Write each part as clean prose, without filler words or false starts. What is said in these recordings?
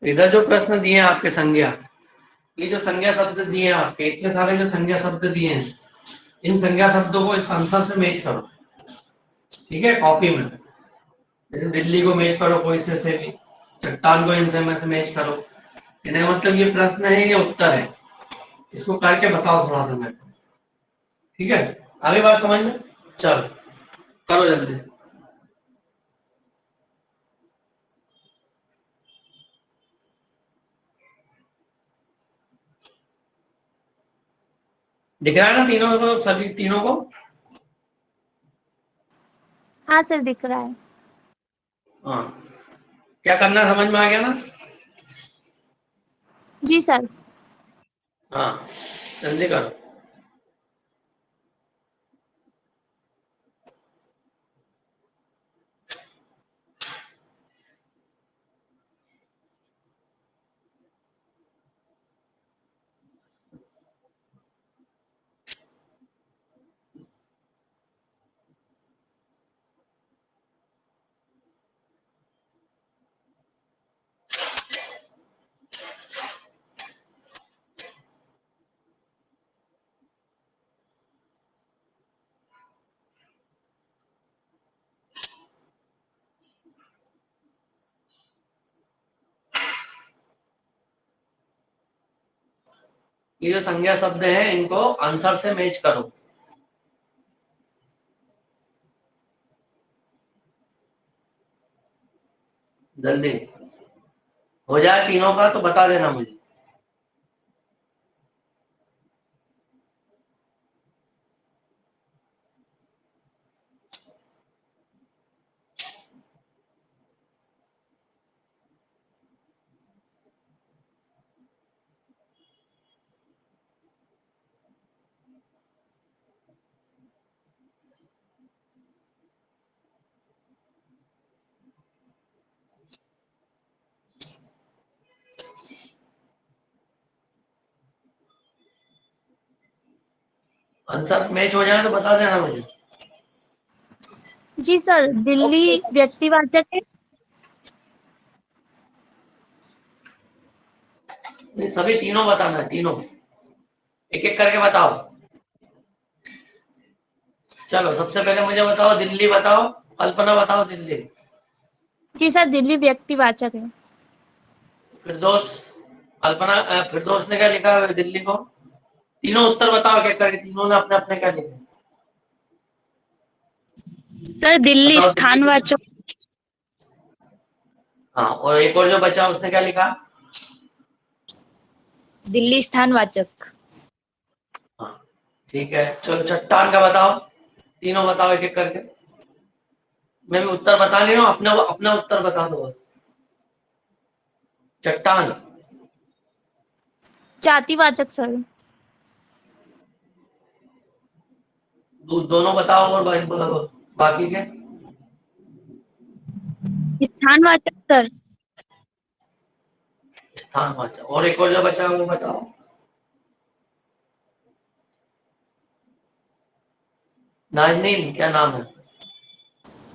इधर जो प्रश्न दिए हैं आपके संज्ञा, ये जो संज्ञा शब्द दिए हैं आपके, इतने सारे जो संज्ञा शब्द दिए हैं, इन संज्ञा शब्दों को इस आंसर से मैच करो। ठीक है, कॉपी में जैसे दिल्ली को मैच करो कोई से भी, चट्टान को इनसे में से मैच करो। इन्हें मतलब ये प्रश्न है, ये उत्तर है, इसको करके बताओ थोड़ा सा मेरे को। ठीक है, आगे बात समझ में। चलो करो जल्दी से। दिख रहा है ना तीनों को, सभी तीनों को? हाँ सर दिख रहा है। हाँ, क्या करना है समझ में आ गया ना? जी सर। हाँ, जल्दी करो। ये जो संज्ञा शब्द है इनको आंसर से मैच करो। जल्दी हो जाए तीनों का तो बता देना मुझे। आंसर मैच हो जाए तो बता देना मुझे। जी सर, दिल्ली व्यक्तिवाचक है। नहीं, सभी तीनों बताना है, तीनों एक एक करके बताओ। चलो सबसे पहले मुझे बताओ, दिल्ली बताओ, कल्पना बताओ दिल्ली। जी सर, दिल्ली व्यक्तिवाचक है। फिरदौस, कल्पना फिरदौस ने क्या लिखा है दिल्ली को? तीनों उत्तर बताओ क्या करके, तीनों ने अपने अपने क्या लिखे? सर दिल्ली बताओ दिल्ली से। स्थानवाचक। हाँ, और एक और जो बचा उसने क्या लिखा? दिल्ली स्थानवाचक। हाँ, ठीक है। चलो चट्टान का बताओ, तीनों बताओ एक एक करके। मैं भी उत्तर बता नहीं रहा हूँ, अपना अपना उत्तर बता दो बस। चट्टान। जातिवाचक सर। दोनों बताओ, और बाकी के? स्थानवाचक सर। स्थान वाचक। और एक और जो बचा है वो बताओ। नाजनीन, क्या नाम है?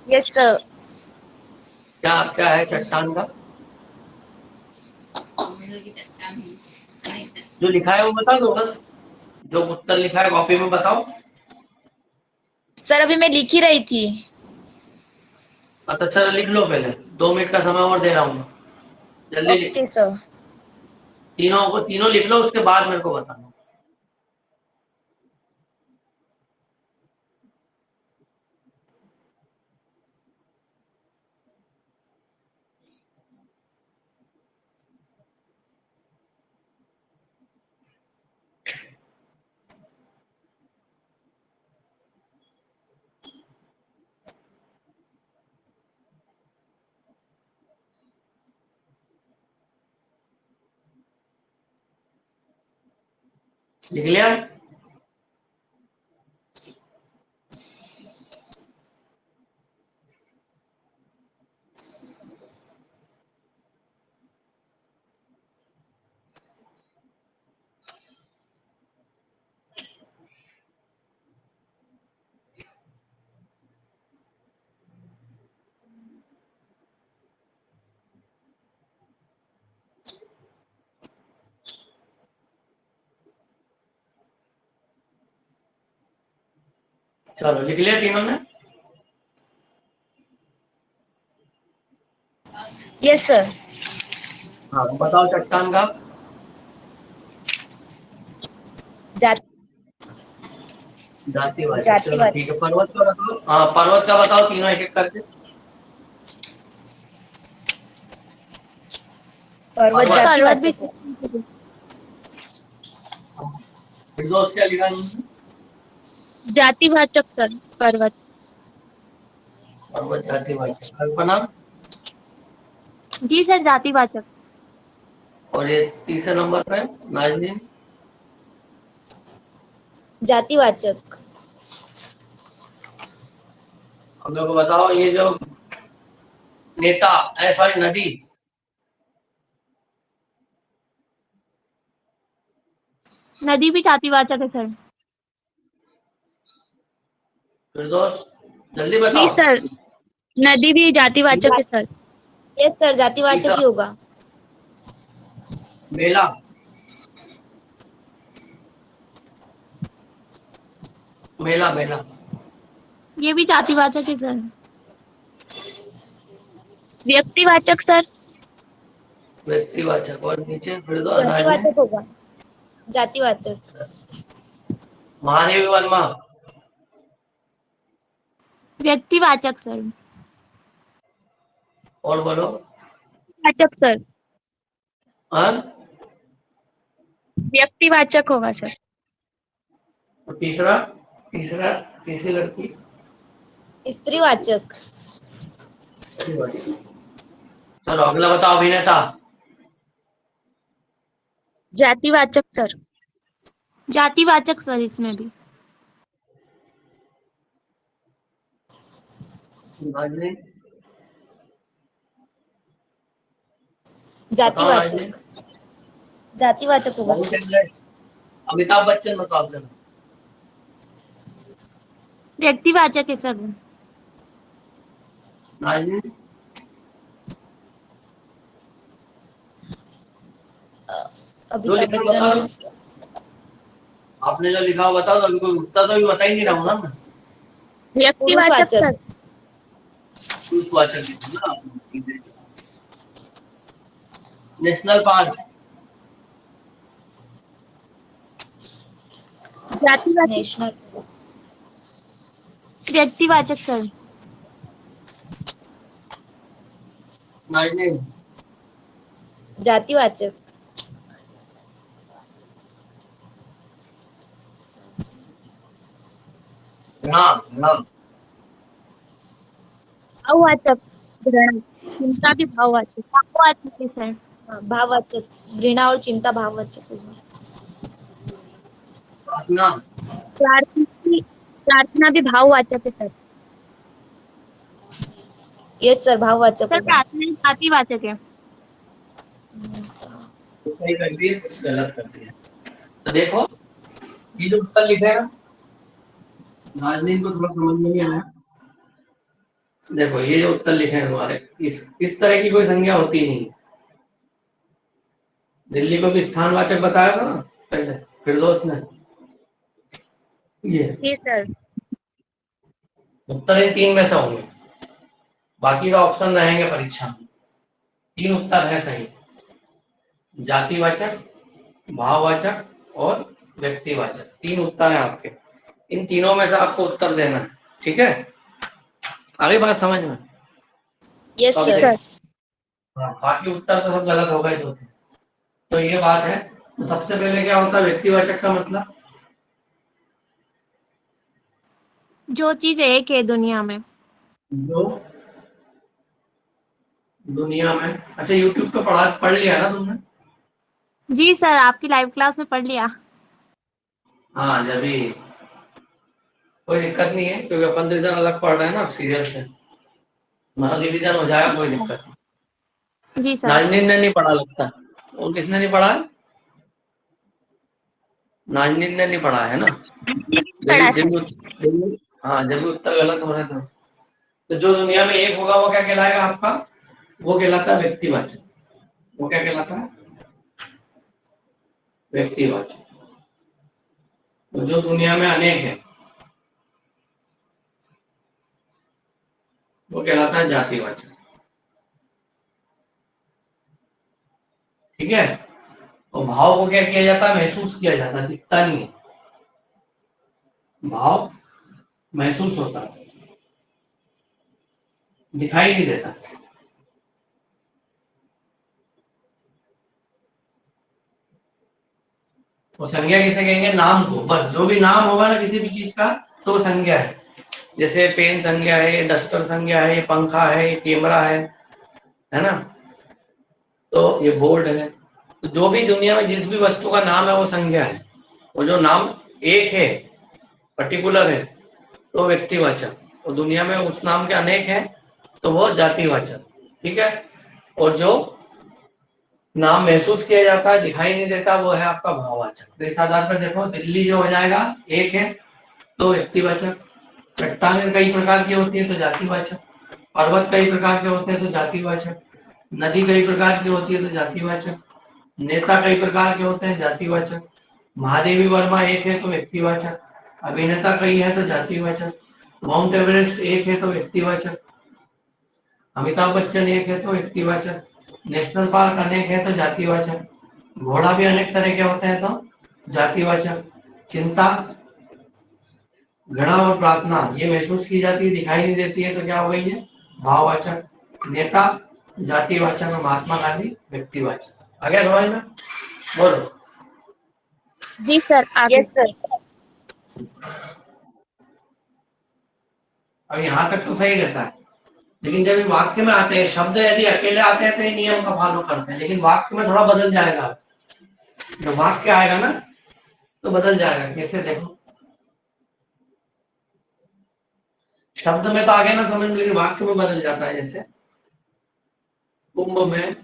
Yes sir. क्या क्या है चट्टान का? जो लिखा है वो बता दो बस, जो उत्तर लिखा है कॉपी में बताओ। सर अभी मैं लिख ही रही थी। अच्छा लिख लो पहले, 2 मिनट का समय और दे रहा हूँ, जल्दी लिख। Okay sir. तीनों को, तीनों लिख लो, उसके बाद मेरे को बताना। लिख लिया? चलो लिख लिया तीनों ने? Yes sir. हाँ बताओ चट्टान का। जाति जातिवाचक, चलो जातिवाचक। ठीक है। पर्वत का बताओ। हाँ पर्वत का बताओ तीनों एक एक करके। पर्वत पर्वत। पर्वत भी जातिवाचक है। फिरदौस क्या लिखा इन्होंने? जातिवाचक सर पर्वत। पर्वत जातिवाचक। कल्पना। जी सर जातिवाचक। और ये तीसरे नंबर पे नाजनीन। जातिवाचक। हम लोग को बताओ ये जो नेता सॉरी नदी। नदी भी जातिवाचक है सर। फिरदौस जल्दी जी बताओ। सर नदी भी जातिवाचक है सर। यस सर, जातिवाचक तीसरा ही होगा। मेला। मेला मेला। ये भी जातिवाचक है सर। व्यक्तिवाचक सर। व्यक्तिवाचक। और नीचे फिरदौस नाजनीन। जातिवाचक होगा। जातिवाचक। महादेवी वर्मा। व्यक्तिवाचक सर। और बोलो। वाचक सर। हाँ। व्यक्तिवाचक होगा सर। और तीसरा तीसरा तीसरी लड़की। स्त्रीवाचक। चलो अगला बताओ अभिनेता। जातिवाचक सर। जातिवाचक सर इसमें भी। नाजनीन बताओ नाजनीन। जातिवाचक। जातिवाचक होगा बहुत सर। है। अमिताभ बच्चन बताओ चलो। व्यक्तिवाचक है सर। नाजनीन। जो अमिताभ लिखा है बता बच्चन। दो। आपने जो लिखा हो बताओ तो अभी कोई उत्तर तो अभी बता ही नहीं रहा हूँ ना मैं। व्यक्तिवाचक पुरुषवाचक। सर। पुरुषवाचक लिखा ना आपने। National park. जातिवाचक। नेशनल। व्यक्तिवाचक सर। नाजनीन। जातिवाचक। हाँ हाँ। भाववाचक। घृणा चिंता भी भाववाचक भाववाचक है सर। हाँ, भाववाचक। घृणा और चिंता भाववाचक होगा। प्रार्थना। प्रार्थना भी भाववाचक है सर। यस सर, भाववाचक सर होगा। प्रार्थना जातिवाचक है। कुछ सही कर दिए कुछ गलत कर दिया। तो देखो ये जो उत्तर लिखा है नाजनीन को थोड़ा समझ में नहीं आया। देखो ये जो उत्तर लिखे हैं हमारे इस तरह की कोई संज्ञा होती नहीं। दिल्ली को भी स्थानवाचक बताया था ना पहले फिरदौस ने। ये जी सर। उत्तर इन तीन में से होंगे। बाकी का ऑप्शन रहेंगे परीक्षा में। तीन उत्तर है सही। जातिवाचक, भाववाचक और व्यक्तिवाचक। तीन उत्तर है आपके। इन तीनों में से आपको उत्तर देना है। ठीक है। आगे बात समझ में। तो यस अभी सर। सर देखो। हाँ बाकी उत्तर तो सब गलत हो गए जो थे। तो ये बात है। तो सबसे पहले क्या होता है व्यक्तिवाचक का मतलब? जो चीज एक है दुनिया में। जो दुनिया में। अच्छा यूट्यूब पे पढ़ लिया ना तुमने? जी सर आपकी लाइव क्लास में पढ़ लिया। हाँ जब भी कोई दिक्कत नहीं है क्योंकि अपन रिविजन अलग पढ़ रहे हैं ना सीरियल से। हमारा रिविजन हो जाएगा कोई दिक्कत नहीं। जी सर। नाजनीन ने नहीं पढ़ा लगता। और किसने नहीं पढ़ा है? नाजनीन ने नहीं पढ़ा है ना। जब पढ़ा भी सर। हाँ जब भी उत्तर गलत हो रहे थे। तो जो दुनिया में एक होगा वो क्या कहलाएगा आपका? वो कहलाता है व्यक्तिवाचक। वो क्या कहलाता है? व्यक्तिवाचक। तो जो दुनिया में अनेक है वो कहलाता है जातिवाचक। ठीक है। और भाव को क्या किया जाता है, महसूस किया जाता है, दिखता नहीं है। भाव महसूस होता है, दिखाई नहीं देता। और संज्ञा किसे कहेंगे, नाम को। बस जो भी नाम होगा ना किसी भी चीज का तो वो संज्ञा है। जैसे पेन संज्ञा है, डस्टर संज्ञा है, पंखा है, कैमरा है ना, तो ये बोर्ड है। तो जो भी दुनिया में जिस भी वस्तु का नाम है वो संज्ञा है। वो जो नाम एक है, पर्टिकुलर है, तो व्यक्तिवाचक। और दुनिया में उस नाम के अनेक हैं तो वो जातिवाचक। ठीक है। और जो नाम महसूस किया जाता है, दिखाई नहीं देता, वो है आपका भाववाचक। तो इस आधार पर देखो, दिल्ली जो हो जाएगा एक है तो व्यक्तिवाचक, चट्टानें कई प्रकार की होती है तो जातिवाचक, पर्वत कई प्रकार के होते हैं तो जातिवाचक, नदी कई प्रकार की होती है तो जातिवाचक, नेता कई प्रकार के होते हैं जातिवाचक, महादेवी वर्मा एक है तो व्यक्तिवाचक, अभिनेता कई है तो जातिवाचक, माउंट एवरेस्ट एक है तो व्यक्तिवाचक, अमिताभ बच्चन एक है तो व्यक्तिवाचक, नेशनल पार्क अनेक है तो जातिवाचक, घोड़ा भी अनेक तरह के होते हैं तो जातिवाचक, चिंता, घृणा और प्रार्थना ये महसूस की जाती है, दिखाई नहीं देती है तो क्या हो गई है, भाववाचक, नेता जातिवाचक और महात्मा गांधी व्यक्तिवाचक। आ गया समझ में? बोलो। जी सर, आगे। Yes sir. अब यहाँ तक तो सही रहता है, लेकिन जब ये वाक्य में आते हैं, शब्द यदि अकेले आते हैं तो ये नियम का फॉलो करते हैं, लेकिन वाक्य में थोड़ा बदल जाएगा। जब वाक्य आएगा ना तो बदल जाएगा। कैसे, देखो, शब्द में तो आगे ना समझ में, लेकिन वाक्य में बदल जाता है। जैसे कुंभ में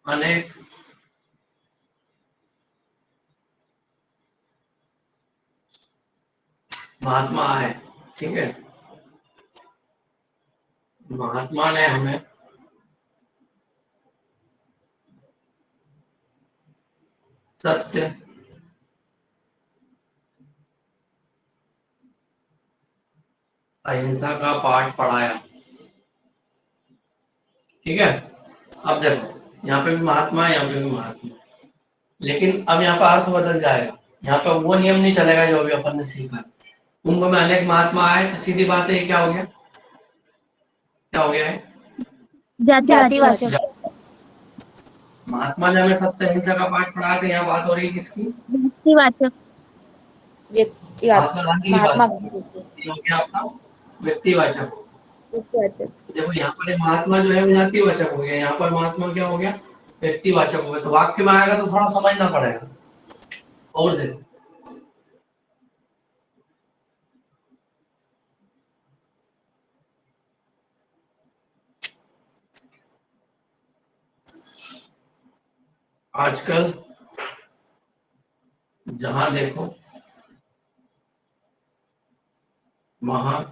अनेक महात्मा आए। ठीक है, महात्मा ने हमें सत्य, अहिंसा का पाठ पढ़ाया। ठीक है। अब देखो, यहाँ पे भी महात्मा है, यहाँ पे भी महात्मा, लेकिन अब यहाँ पर अर्थ बदल जाएगा। यहाँ पर वो नियम नहीं चलेगा जो अभी अपन ने सीखा। कुंभ में अनेक महात्मा आए तो सीधी बात है, क्या हो गया, क्या हो गया है, जातिवाचक। महात्मा ने हमें सत्य अहिंसा का पाठ पढ़ाया। तो यहाँ बात हो रही है किसकी, व्यक्तिवाचक। महात्मा गांधी की महात्मा बात। ये हो गया आपका व्यक्तिवाचक। गांधी। देखो यहाँ पर महात्मा जो है वो जातिवाचक हो गया, यहाँ पर महात्मा क्या हो गया, व्यक्तिवाचक हो गया। तो वाक्य में आएगा तो थोड़ा समझना पड़ेगा। और देखो, आजकल जहां देखो वहां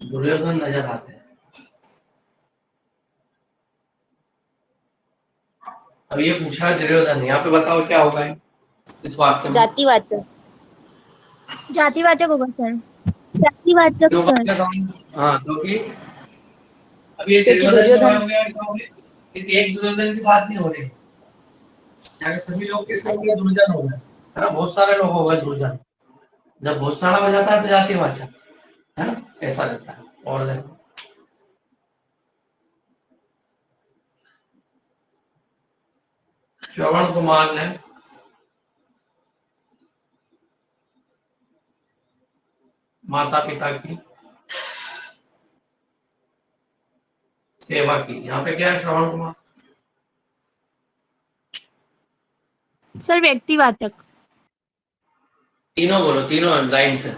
दुर्योधन नजर आते हैं। अब ये पूछा है दुर्योधन, यहाँ पे बताओ क्या होगा इस वाक्य में। जातिवाचक। जातिवाचक होगा सर। जातिवाचक क्यों सर। का हाँ, क्योंकि अब ये क्योंकि दुर्योधन जो दुर्योधन। हो गया, क्या हो गया, इस एक दुर्योधन की बात नहीं हो रही, यहाँ के सभी लोग किस हो गए, दुर्जन हो गए, है ना, बहुत सारे लोग हो गए दुर्जन। जब बहुत सारा हो जाता है तो जातिवाचक, है ना, ऐसा रहता है। और देखो, श्रवण कुमार ने माता पिता की सेवा की। यहाँ पे क्या है, श्रवण कुमार, सर व्यक्तिवाचक। तीनों बोलो, तीनों लाइन से।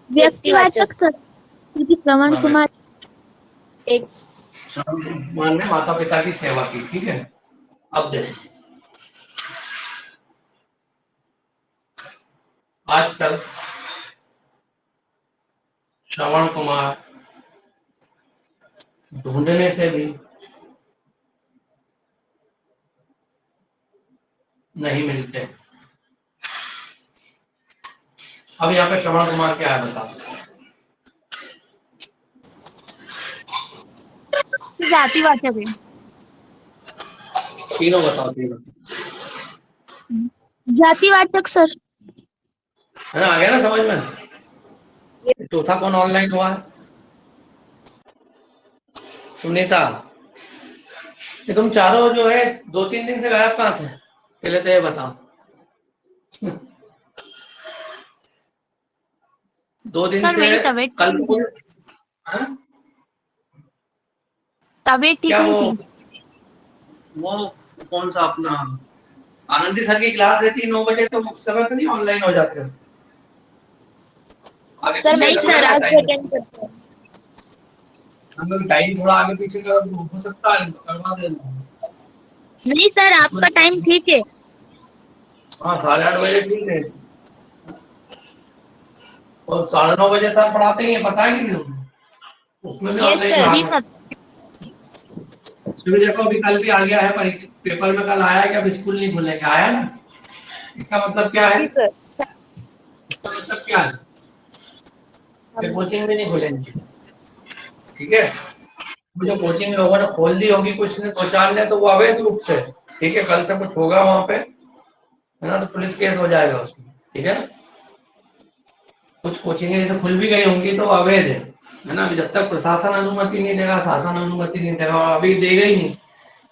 व्यक्तिवाचक सर, क्योंकि श्रवण हाँ, कुमार। एक। श्रवण कुमार ने माता पिता की सेवा की। ठीक है। अब देखो, आजकल श्रवण कुमार ढूंढने से भी नहीं मिलते। अब यहाँ पे श्रवण कुमार क्या है बताओ। जातिवाचक है। तीनों बताओ, तीनों। जातिवाचक सर। है ना, आ गया ना समझ में। चौथा कौन ऑनलाइन हुआ है? सुनीता। ये तुम चारों जो है 2-3 दिन से गायब कहाँ थे, पहले तो ये बताओ। 2 दिन सर से मेरी तबीयत कल ठीक फुल। नहीं, हाँ? तबीयत ठीक क्या नहीं वो थी। वो कौन सा अपना आनंदी सर की क्लास रहती है 9 बजे, तो उस समय तो नहीं ऑनलाइन हो जाते हो? आगे सर पीछे मैं नहीं करना इसकी सर, क्या क्लास भी टाइम? अटेंड करती हूँ। हम लोग टाइम थोड़ा आगे पीछे कर हो सकता है तो करवा देना। नहीं सर, उसमें आपका टाइम ठीक है। हाँ 8:30 बजे ठीक है। और 9:30 बजे सर पढ़ाते ही हैं, पता है कि नहीं तुम्हें? उसमें भी यस ऑनलाइन सर। जी क्लास है। सर। फिर देखो अभी कल भी आ गया है परीक्षा पेपर में, कल आया है कि अब स्कूल नहीं खुलेंगे, आया ना। इसका मतलब क्या है? जी सर। इसका मतलब क्या है? हम कि कोचिंग भी नहीं खुलेंगे। ठीक है। जो कोचिंग लोगों ने खोल दी होगी कुछ ने 2-4 ने, तो वो अवैध रूप से। ठीक है, कल से कुछ होगा वहां पे, है ना, तो पुलिस केस हो जाएगा उसमें। ठीक है ना। कुछ कोचिंग जैसे खुल भी गई होंगी तो वो अवैध है ना। अभी जब तक प्रशासन अनुमति नहीं देगा, शासन अनुमति नहीं देगा, और अभी देगा ही नहीं।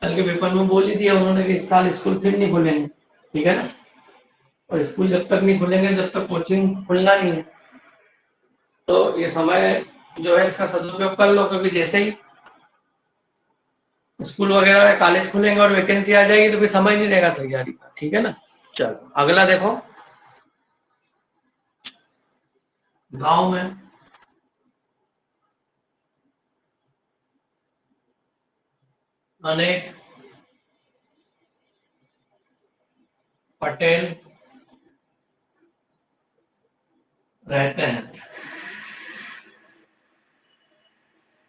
कल के पेपर में बोल ही दिया उन्होंने कि इस साल स्कूल फिर नहीं खुलेंगे। ठीक है ना। और स्कूल जब तक नहीं खुलेंगे, जब तक कोचिंग खुलना नहीं है, तो ये समय जो है इसका सदुपयोग कर लो, क्योंकि जैसे ही स्कूल वगैरह कॉलेज खुलेंगे और वैकेंसी आ जाएगी तो फिर समय नहीं रहेगा तैयारी का। ठीक है ना। चलो अगला देखो। गांव में अनेक पटेल रहते हैं।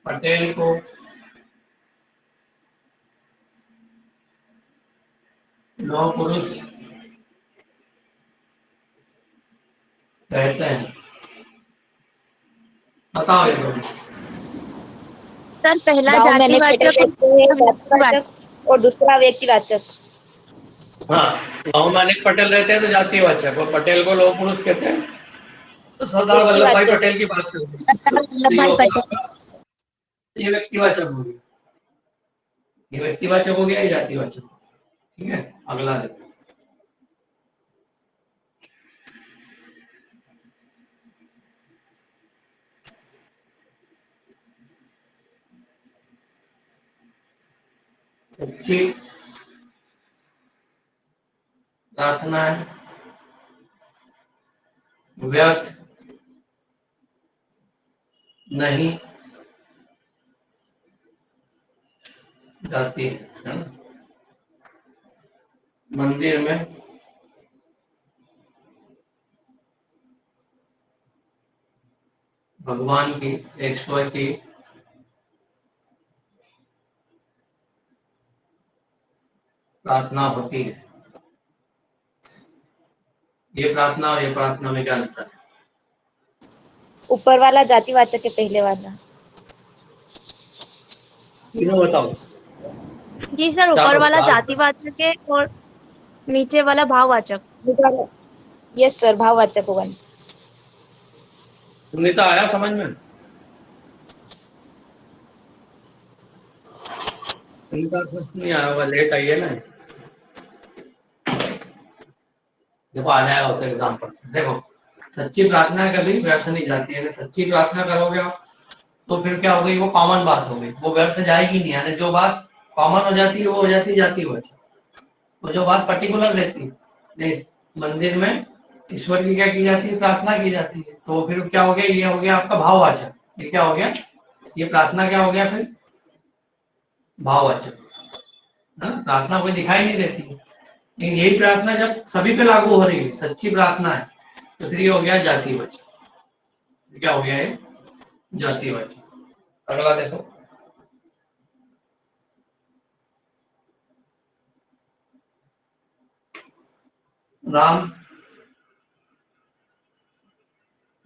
पटेल को लौह पुरुष कहते हैं। बताओ ये लोग। सर पहला गाँव में अनेक पटेल जातिवाचक और रहते हैं, दूसरा व्यक्तिवाचक। जातिवाचक और दूसरा व्यक्तिवाचक। हाँ, गांव में अनेक पटेल रहते हैं तो जातिवाचक, और पटेल को लौह पुरुष कहते हैं। तो सरदार वल्लभ भाई व्यक्तिवाचक। पटेल की बात चल रही है, सरदार तो वल्लभ ये भाई हो गया पटेल। आपका, ये व्यक्तिवाचक हो गया। ये व्यक्तिवाचक हो गया, ये जातिवाचक। ठीक है, अगला देखो। सच्ची प्रार्थनाएं व्यर्थ नहीं जाती है ना। मंदिर में भगवान की, ईश्वर की प्रार्थना होती है। ये प्रार्थना और ये प्रार्थना में क्या अंतर है? ऊपर वाला जातिवाचक है, पहले वाला। तीनों बताओ। जी सर, ऊपर चारों वाला चार सर। जातिवाचक है और नीचे वाला भाववाचक। यस सर, भाववाचक होगा। सुनीता आया समझ में? सुनीता कुछ नहीं आया होगा, लेट आई है ना। देखो आ जाएगा होता एग्जाम्पल से। देखो, सच्ची प्रार्थना कभी व्यर्थ नहीं जाती है। अगर सच्ची प्रार्थना करोगे आप, तो फिर क्या हो गई, वो कॉमन बात हो गई, वो व्यर्थ जाएगी नहीं। यानी जो बात कॉमन हो जाती है वो हो जाती जाती है। तो जो बात पर्टिकुलर रहती है, नहीं, मंदिर में ईश्वर की क्या की जाती है, प्रार्थना की जाती है, तो फिर क्या हो गया, ये हो गया आपका भाववाचक। ये क्या हो गया, ये प्रार्थना क्या हो गया फिर, भाववाचक। है ना, प्रार्थना कोई दिखाई नहीं देती है। लेकिन यही प्रार्थना जब सभी पे लागू हो रही है, सच्ची प्रार्थना है, तो फिर ये हो गया जातिवाचक। क्या हो गया ये, जातिवाचक। अगला देखो। राम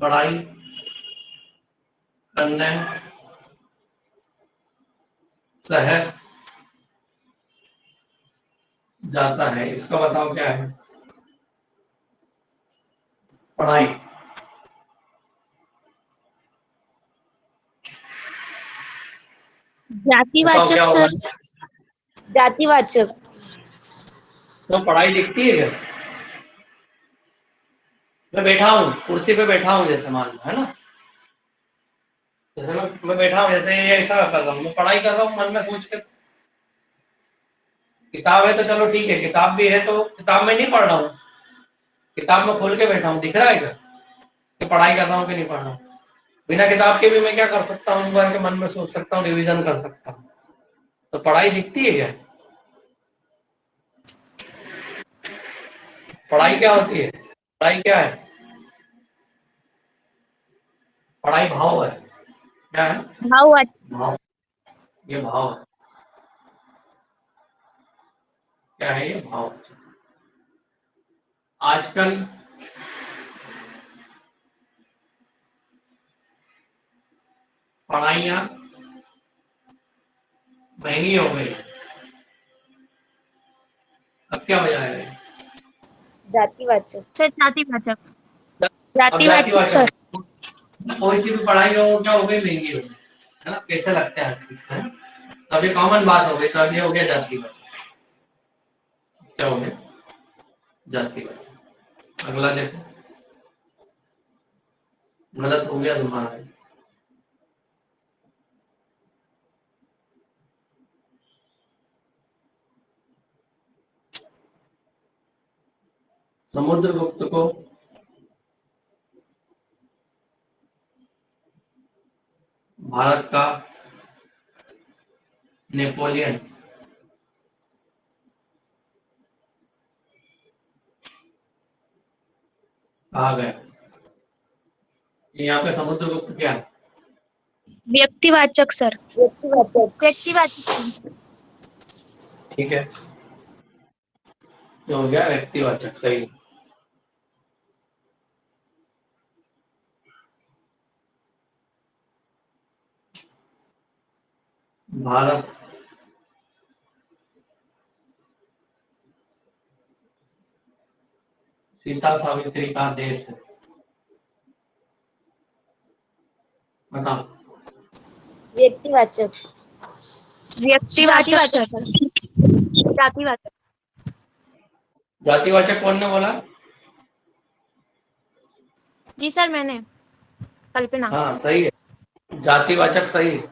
पढ़ाई करने शहर जाता है, इसका बताओ क्या है? पढ़ाई। बताओ क्या जातिवाचक होगा? सर। जातिवाचक। तो पढ़ाई दिखती है क्या? मैं बैठा हूँ, कुर्सी पे बैठा हूँ जैसे मान लो, है ना? जैसे मैं बैठा हूँ, जैसे ये ऐसा कर रहा हूँ, मैं पढ़ाई कर रहा हूँ मन में सोच कर। किताब है तो चलो ठीक है, किताब भी है तो किताब में नहीं पढ़ रहा हूँ, किताब में खोल के बैठा हूँ, दिख रहा है क्या कि पढ़ाई कर रहा हूँ कि नहीं पढ़ रहा हूँ? बिना किताब के भी मैं क्या कर सकता हूँ, बार के मन में सोच सकता हूँ, रिवीजन कर सकता हूँ। तो पढ़ाई दिखती है क्या? पढ़ाई क्या होती है? पढ़ाई क्या है? पढ़ाई भाव है। क्या है? भाववाचक। भाव। ये भाव है। क्या है ये? भाव। आजकल पढ़ाइयाँ महंगी हो गई। अब क्या वजह है? जातिवाचक। सर जातिवाचक। अब जातिवाचक जातिवाचक सर। है। कोई सी भी पढ़ाई हो क्या हो गई, महंगी हो गई, है ना? कैसे लगता है हर चीज, है ना? तो अभी कॉमन बात हो गई, तो अभी हो गया जातिवाचक। क्या हो गया? जातिवाचक। अगला देखो, गलत हो गया तुम्हारा। समुद्रगुप्त को भारत का नेपोलियन कहा गया। यहाँ पे समुद्रगुप्त क्या है? व्यक्तिवाचक सर। व्यक्तिवाचक। व्यक्तिवाचक। ठीक है, ये हो गया व्यक्तिवाचक, सही। भारत सीता सावित्री का देश है। बताओ। व्यक्तिवाचक। व्यक्तिवाचक सर। जातिवाचक। जातिवाचक कौन ने बोला? जी सर, मैंने। कल्पना। हाँ सही है, जातिवाचक सही है।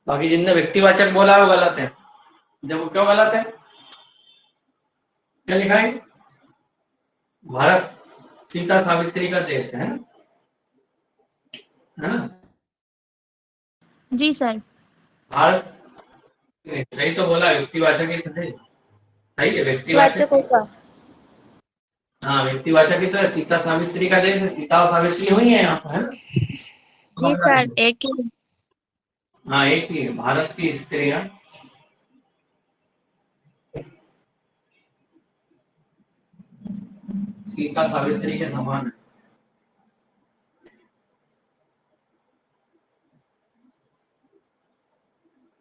बाकी जिनने व्यक्तिवाचक बोला है वो गलत है। जब वो क्यों गलत है? क्या लिखा है? भारत सीता सावित्री का देश है ना? है ना? जी सर। भारत नहीं, सही तो बोला, व्यक्तिवाचक ही तो है। सही है, वाचक व्यक्तिवाचक। होगा। हाँ व्यक्तिवाचक ही तो है, सीता सावित्री का देश है, सीता और सावित्री हुई है यहाँ पर, है ना? जी तो सर, एक ही। हाँ एक ही है, भारत की स्त्रियां सीता सावित्री के समान है।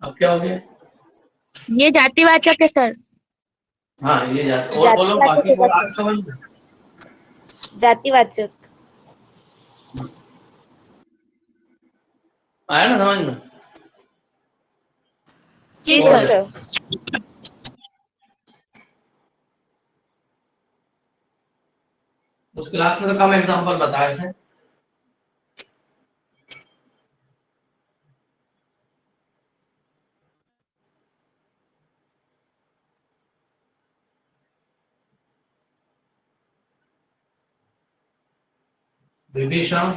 अब क्या हो गया? ये जातिवाचक है सर। हाँ ये जात और बोलो, जातिवाचक बाकी होगा बोलो, सर। आज समझ में। जातिवाचक। आया ना समझ में? जी जी और सर। देखो, सर। उस क्लास में तो कम एग्जांपल बताए थे। विभीषण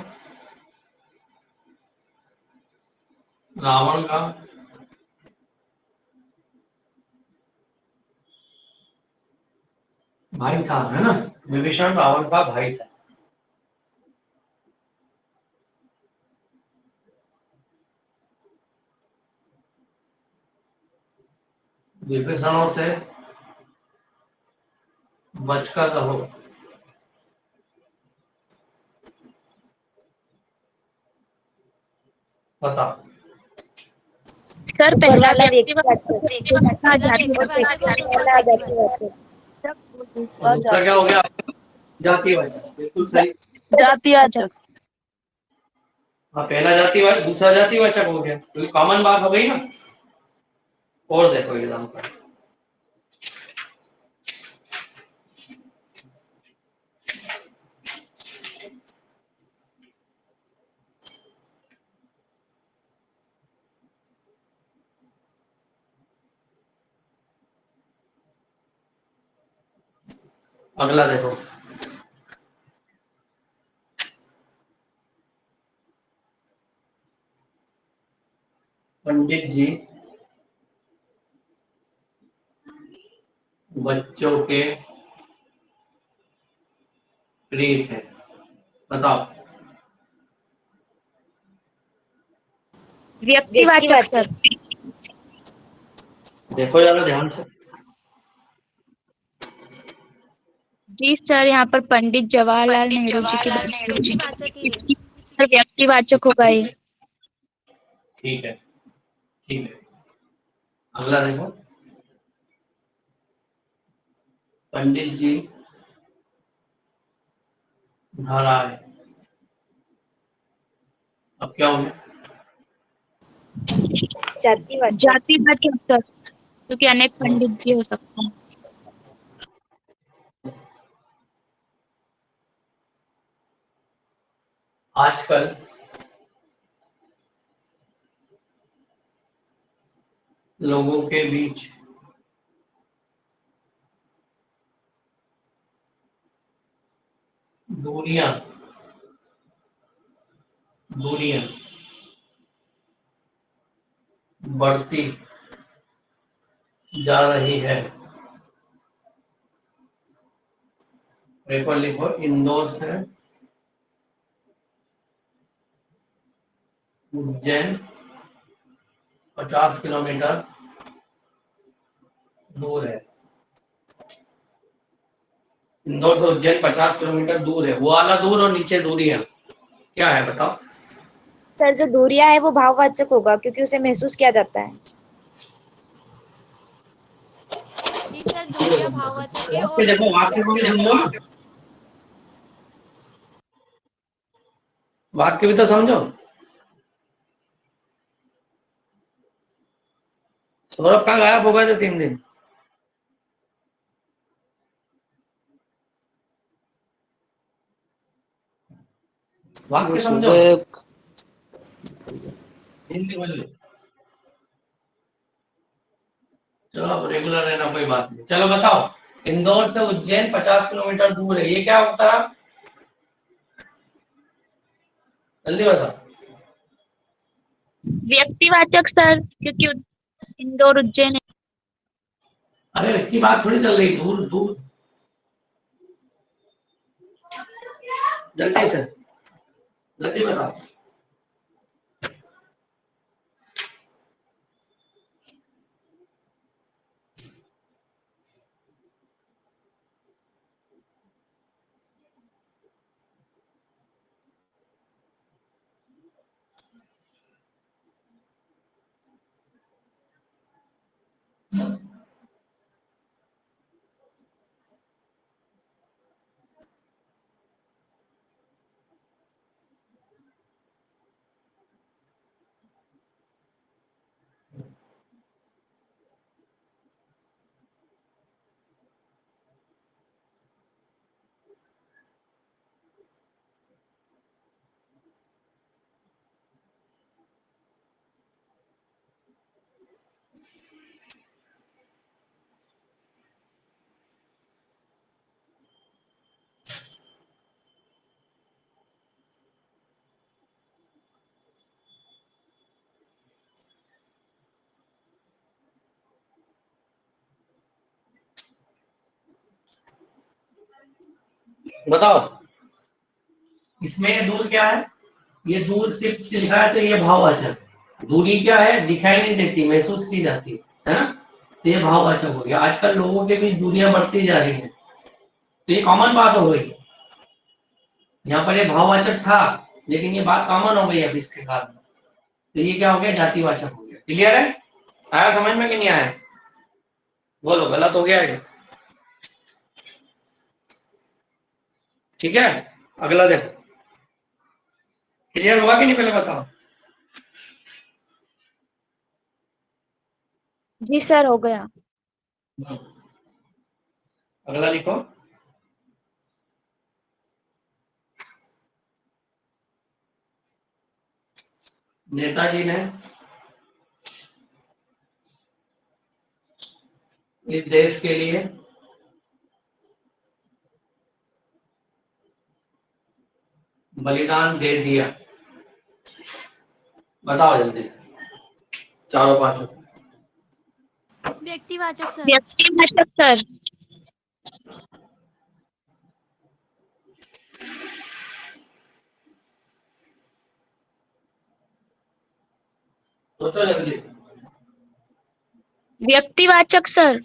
रावण का भाई था, है ना? विभीषण रावण का भाई था। विभीषणों से बचका रहो। बताओ। सर ऊपर पहला वाला व्यक्तिवाचक व्यक्तिवाचक दूसरा और जातिवाचक पहला जातिवाचक और दूसरा क्या हो गया? जातिवाचक। बिल्कुल सही। जातिवाचक। हाँ, पहला जातिवाचक, दूसरा जातिवाचक हो गया, तो कॉमन बात हो गई ना। और देखो एग्जाम्पल। अगला देखो। पंडित जी बच्चों के प्रिय थे। बताओ। व्यक्तिवाचक सर। देखो जरा ध्यान से। जी सर, यहाँ पर पंडित जवाहरलाल नेहरू जी की बात हो रही है। सर व्यक्तिवाचक होगा ये। ठीक है, ठीक है। अगला देखो। पंडित जी घर आए। अब क्या हो गया? जातिवाचक सर, क्योंकि अनेक पंडित जी हो सकते हैं। आजकल लोगों के बीच दूरियां दूरियां बढ़ती जा रही है। पेपर लिखो। इंदौर से उज्जैन 50 किलोमीटर दूर है। इंदौर से उज्जैन 50 किलोमीटर दूर है। वो वाला दूर और नीचे दूरी है, क्या है बताओ? सर जो दूरियां है वो भाववाचक होगा क्योंकि उसे महसूस किया जाता है। जी सर, दूरिया भाववाचक है वाक्य और देखो, वाक्य को भी समझो ना। वाक्य भी तो समझो। सौरभ कहाँ गायब हो गए थे 3 दिन? वाक्य समझो। हिंदी बोलो। चलो अब रेगुलर रहना, कोई बात नहीं। चलो बताओ। इंदौर से उज्जैन 50 किलोमीटर दूर है, ये क्या होता है? जल्दी बताओ। व्यक्तिवाचक सर, क्योंकि इंदौर उज्जैन है। अरे इसकी बात थोड़ी चल रही, दूर दूर। जल्दी से, जल्दी बताओ। बताओ। इसमें ये दूर क्या है? ये दूर सिर्फ लिखा है तो ये भाववाचक। दूरी क्या है? दिखाई नहीं देती, महसूस की जाती है ना? तो ये भाववाचक हो गया। आजकल लोगों के बीच दूरियां बढ़ती जा रही हैं। तो ये कॉमन बात हो गई, यहाँ पर ये भाववाचक था लेकिन ये बात कॉमन हो गई अब इसके बाद, तो ये क्या हो गया, जातिवाचक हो गया। क्लियर है? आया समझ में कि नहीं आया? बोलो गलत हो गया ये? ठीक है, अगला देखो। क्लियर हुआ कि नहीं, पहले बताओ। जी सर, हो गया। अगला लिखो। नेताजी ने इस देश के लिए बलिदान दे दिया। बताओ जल्दी से, चारों पांचों। व्यक्तिवाचक सर। व्यक्तिवाचक सर। सोचो जल्दी। व्यक्तिवाचक सर।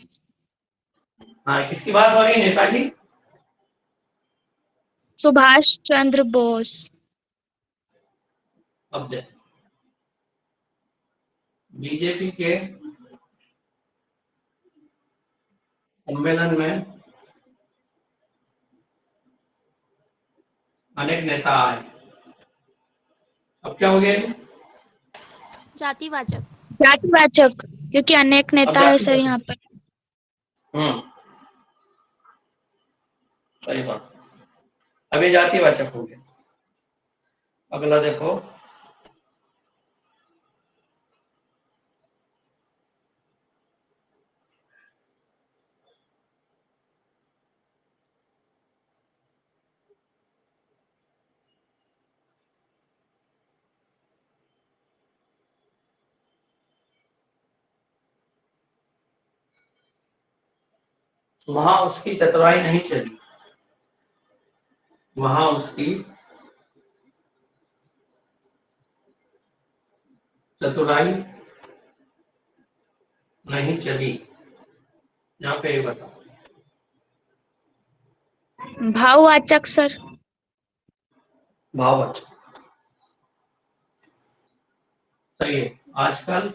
हाँ, किसकी बात हो रही है? नेताजी सुभाष चंद्र बोस। अब दे बीजेपी के सम्मेलन में अनेक नेता आए। अब क्या हो गया ये? जातिवाचक। जातिवाचक, क्योंकि अनेक नेता है सर यहाँ पर। सही बात। अभी जातिवाचक हो गया। अगला देखो। वहां उसकी चतुराई नहीं चली, वहां उसकी चतुराई नहीं चली। यहाँ पे ये बताओ। भाववाचक सर। भाववाचक सही है। आजकल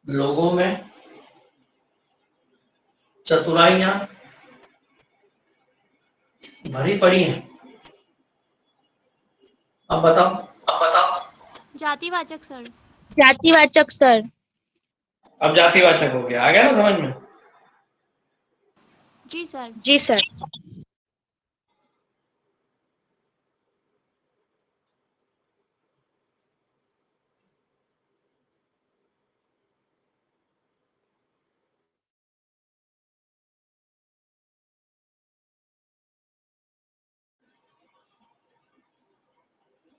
लोगों में चतुराइयां भरी पड़ी हैं। अब बताओ। जातिवाचक सर। जातिवाचक सर। अब जातिवाचक हो गया, आ गया ना समझ में? जी सर। जी सर।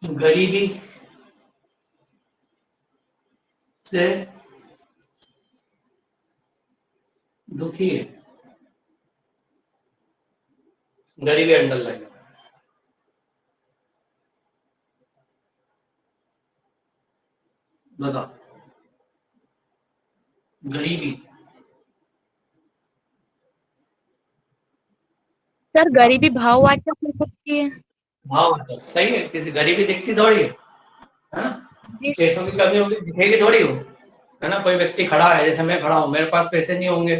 गरीबी से दुखी है। गरीबी अंडरलाइन। बताओ। गरीबी। सर गरीबी भाववाचक हो सकती है। भाववाचक सही है। किसी गरीबी दिखती थोड़ी है ना? जी पैसों की कमी होगी, दिखेगी थोड़ी हो, है ना? कोई व्यक्ति खड़ा है, जैसे मैं खड़ा हूँ, मेरे पास पैसे नहीं होंगे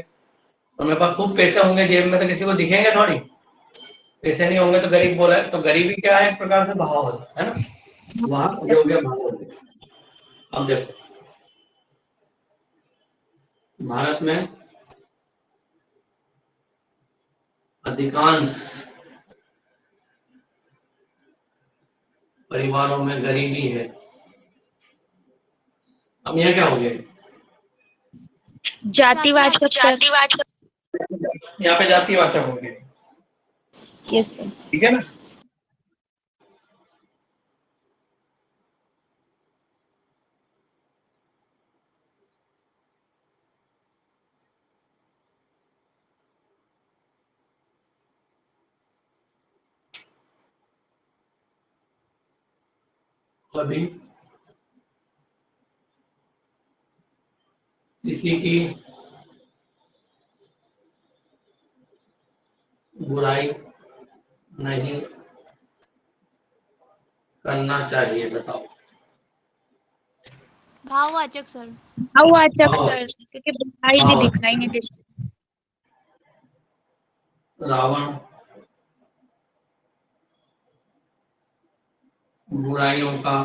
और मेरे पास खूब पैसे होंगे जेब में, तो किसी को दिखेंगे थोड़ी। पैसे नहीं होंगे तो गरीब बोला है। तो गरीबी क्या है? एक प्रकार से भाव है ना? वहां ये हो गया भाव। अब देखो, भारत में अधिकांश परिवारों में गरीबी है। अब यह क्या हो गया? जातिवाचक सर। यहाँ पे जातिवाचक हो गया। Yes sir. ठीक है ना? अभी किसी की बुराई नहीं करना चाहिए, बताओ। भाववाचक सर। भाववाचक भाववाचक। सर, क्योंकि बुराई भी भाववाचक। दिखाई नहीं देती। रावण बुराइयों का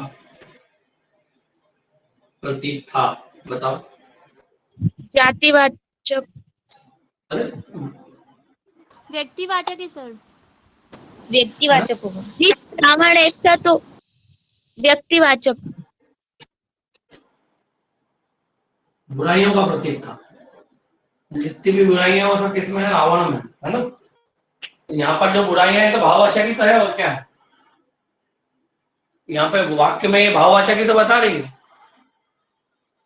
प्रतीक था, बताओ। जातिवाचक। अरे व्यक्तिवाचक है सर। व्यक्तिवाचक होगा। जी रावण ऐसा तो व्यक्तिवाचक। बुराइयों का प्रतीक था, जितनी भी बुराइयां वो सब किसमें है? रावण में, है ना। यहाँ पर जो बुराइयां है तो भाववाचक ही तो है, और क्या है? यहाँ पे वाक्य में ये भाववाचक ही तो बता रही है।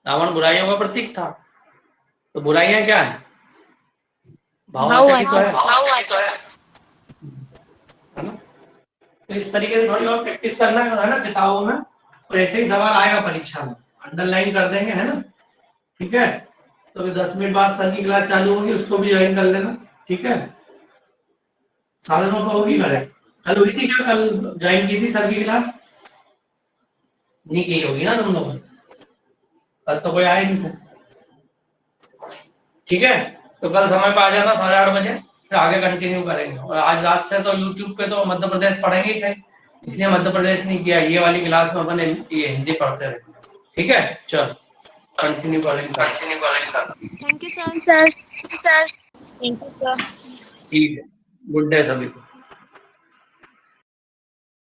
रावण बुराइयों का प्रतीक था, तो बुराइयां क्या है? भाववाचक ही तो है, है ना। तो इस तरीके से थोड़ी और प्रैक्टिस करना है ना किताबों में, और ऐसे ही सवाल आएगा परीक्षा में, अंडरलाइन कर देंगे, है ना। ठीक है, तो अभी 10 मिनट बाद सर की क्लास चालू होगी, उसको भी ज्वाइन कर लेना। ठीक है, 9:30 को होगी। कल हुई थी क्या? कल ज्वाइन की थी सर की क्लास? नहीं की होगी ना तुम लोगों ने, कल तो कोई आया नहीं सर। ठीक है, तो कल समय पे आ जाना 8:30 बजे, फिर आगे कंटिन्यू करेंगे। और आज रात से तो यूट्यूब पे तो मध्य प्रदेश पढ़ेंगे ही सही, इसलिए मध्य प्रदेश नहीं किया, ये वाली क्लास में अपन ये हिंदी पढ़ते रहे। ठीक है, चल कंटिन्यू करेंगे। Thank you sir. Sir, thank you sir. ठीक है, गुड डे सभी को।